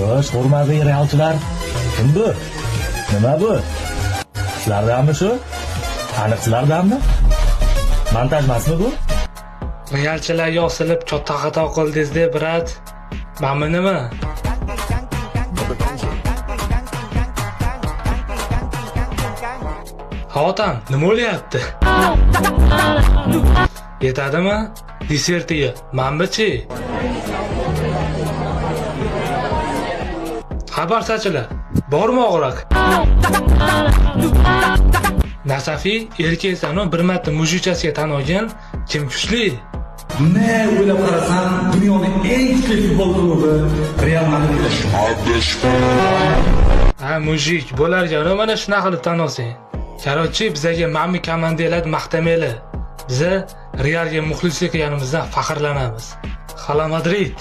Xo'sh, hurmatli realchilar, kim bu? Nima bu? Sizlardanmi shu? Aniq sizlardanmi? Montaj emasmi bu? Realchilarga osilib katta xato qildingiz-da, brat. Mana nima? Xotam, nima bo'lyapti? Yetadimi? Desertiga manmi-chi? Xabar sochilar. Bormi og'riq? Nasafiy erkaksan-u bir marta mujichasiga tan olgan, kim kuchli? Ne o'ylab qarasam, dunyoning eng kuchli futbol klubi Real Madrid. Ha, mujik, bo'lar-ku, mana shunaqa qilib tan olsang. Qarochi, bizga mammi komandalar maqtamaylar. Biza Realga muxlislik qilganimizdan faxrlanamiz. Hala Madrid.